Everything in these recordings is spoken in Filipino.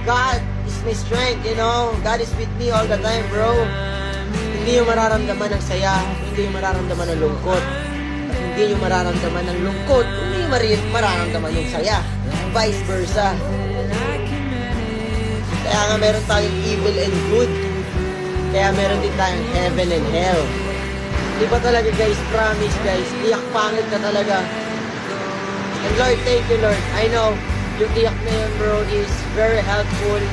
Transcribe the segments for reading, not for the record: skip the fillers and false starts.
God is my strength, you know. God is with me all the time, bro. Hindi yung mararamdaman ng saya, hindi yung mararamdaman ng lungkot. At hindi yung mararamdaman ng lungkot, hindi yung mararamdaman ng saya. Vice versa. Kaya nga meron tayong evil and good. Kaya meron din tayong heaven and hell. Diba talaga guys, promise guys, iyak pangit ka talaga. And Lord, thank you Lord. I know, yung iyak na yun bro is very helpful.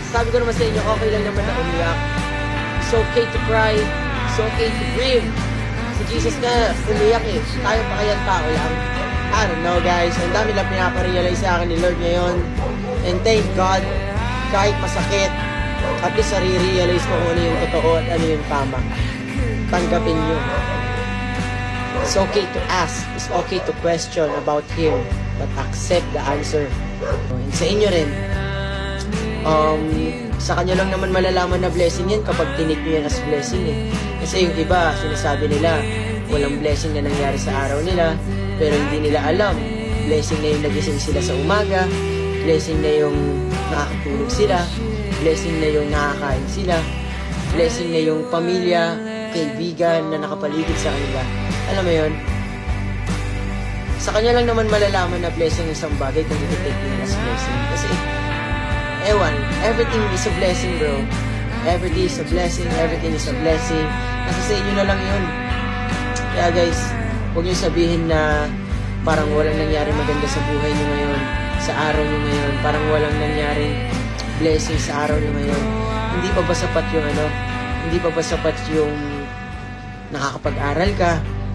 Sabi ko naman sa inyo, okay lang naman na umiyak. It's okay to cry. It's okay to grieve. Si Jesus nga umiyak eh. Tayo pa kaya tao lang. I don't know guys. Ang dami lang pinaparealize sa akin ni Lord ngayon. And thank God, kahit masakit, at least nare-realize ko kung ano yung totoo at ano yung tama. Tanggapin nyo. It's okay to ask. It's okay to question about Him. But accept the answer. And sa inyo rin, sa kanya lang naman malalaman na blessing yan kapag tinik nyo yan as blessing eh. Kasi yung iba, sinasabi nila, walang blessing na nangyari sa araw nila, pero hindi nila alam. Blessing na yung nagising sila sa umaga, blessing na yung nakakatulog sila, blessing na yung nakakain sila, blessing na yung pamilya, kaibigan na nakapaligid sa kanila. Alam mo yun? Sa kanya lang naman malalaman na blessing isang bagay kung iti-take nila as blessing. Kasi, ewan, everything is a blessing bro. Everything is a blessing, everything is a blessing. Nasa sa inyo na lang yun. Kaya guys, huwag nyo sabihin na parang walang nangyari maganda sa buhay nyo ngayon, sa araw nyo ngayon, parang walang nangyaring blessing sa araw nyo ngayon. Hindi pa ba sapat yung hindi pa ba sapat yung nakakapag-aral ka,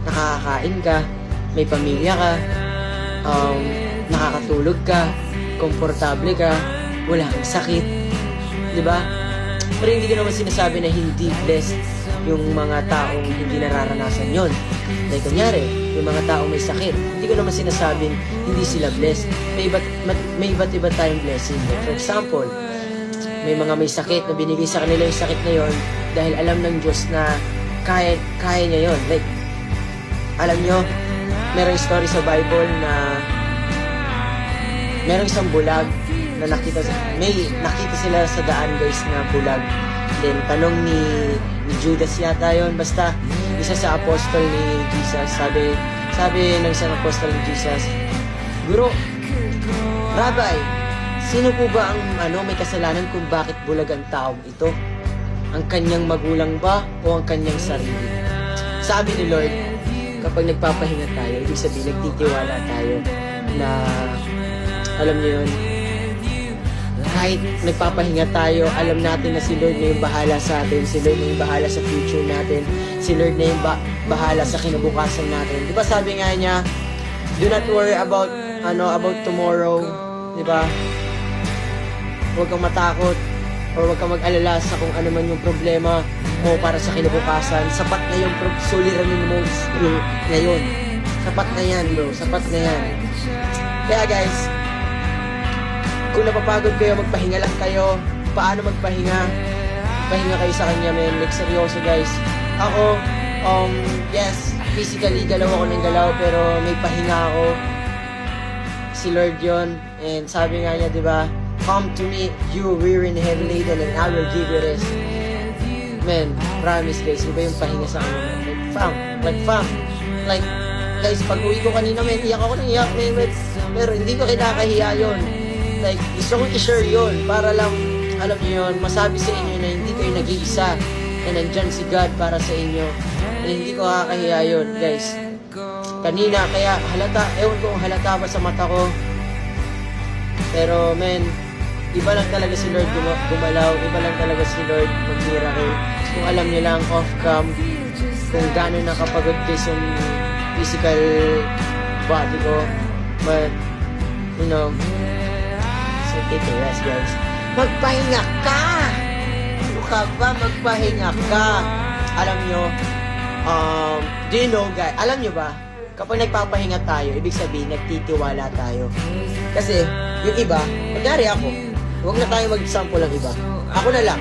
nakakakain ka, may pamilya ka, nakakatulog ka, komportable ka, wala kang sakit, di ba? Pero hindi ko naman sinasabi na hindi blessed yung mga taong hindi nararanasan yon. Like kunyari, yung mga taong may sakit, hindi ko naman sinasabing hindi sila blessed. May iba't iba tayong blessing. Like for example, may mga may sakit na binigay sa kanila yung sakit na yon dahil alam ng Diyos na kaya niya yon. Like, alam nyo, merong story sa Bible na merong isang bulag na nakita sila sa daan guys na bulag. Then tanong ni Judas yata yon, basta isa sa apostol ni Jesus, sabi ng isang apostol ni Jesus, Guro, Rabbi, sino po ba ang may kasalanan kung bakit bulag ang taong ito? Ang kanyang magulang ba o ang kanyang sarili? Sabi ni Lord, kapag nagpapahinga tayo, ibig sabihin nagtitiwala tayo na, alam niyo yun, kahit nagpapahinga tayo, alam natin na si Lord na yung bahala sa atin, si Lord na yung bahala sa future natin, si Lord na yung bahala sa kinabukasan natin. Di ba sabi nga niya, do not worry about tomorrow, di ba? Huwag kang matakot or huwag kang mag-alala sa kung ano man yung problema mo para sa kinabukasan. Sapat na yung suliranin mo ngayon. Sapat na yan bro, sapat na yan. Kaya guys, kung napapagod kayo, magpahinga lang kayo. Paano magpahinga? Magpahinga kayo sa kanya, men. Like, seryoso, guys. Ako, yes, physically, galaw ako ng galaw, pero may pahinga ako. Si Lord yon. And sabi nga niya, di ba, come to me, you weary and heavy laden, and I will give you rest. Man, promise, guys, iba yung pahinga sa kanya. Like, fam. Like, guys, pag uwi ko kanina, men, iyak ako ng iyak, men. Pero hindi ko kinakahiya yun. Like, gusto kong i-share yun para lang, alam niyo yun, masabi sa inyo na hindi kayo nag-iisa na nandyan si God para sa inyo. Na hindi ko kakahiya yun, guys. Kanina, kaya halata, ewan ko kung halata ba sa mata ko. Pero, men, iba lang talaga si Lord gumalaw, iba lang talaga si Lord mag-miracle. Kung alam niyo lang off-cam, kung gano'n nakapagod kayo sa physical body ko. But, you know, take a rest, guys. Magpahinga ka! Ano ka ba? Magpahinga ka! Alam nyo, do you know, guys, alam nyo ba, kapag nagpapahinga tayo, ibig sabihin, nagtitiwala tayo. Kasi, yung iba, kunyari ako, huwag na tayo mag-sample ng iba. Ako na lang.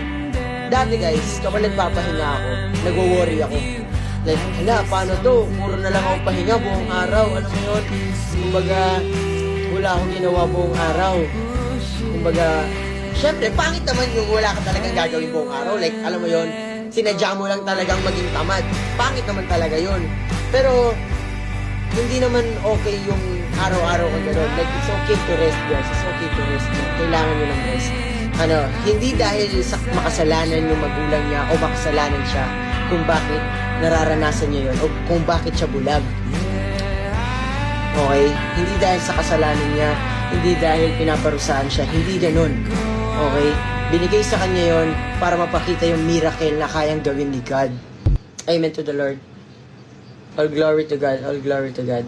Dati, guys, kapag nagpapahinga ako, nagwo-worry ako. Like, paano to? Puro na lang ako pahinga buong araw. Ano mo yun? Kumbaga, wala akong ginawa buong araw. Kumbaga, syempre, pangit naman yung wala ka talagang gagawin buong araw. Like, alam mo yon, sinadya mo lang talagang maging tamad. Pangit naman talaga yon. Pero, hindi naman okay yung araw-araw ka gano'n. Like, it's okay to rest, guys. It's okay to rest. Kailangan nyo ng rest. Hindi dahil sa makasalanan yung magulang niya o makasalanan siya kung bakit nararanasan niya yon o kung bakit siya bulag. Okay? Hindi dahil sa kasalanan niya, hindi dahil pinaparusahan siya, hindi ganun. Okay? Binigay sa kanya yon para mapakita yung miracle na kayang gawin ni God. Amen to the Lord. All glory to God. All glory to God.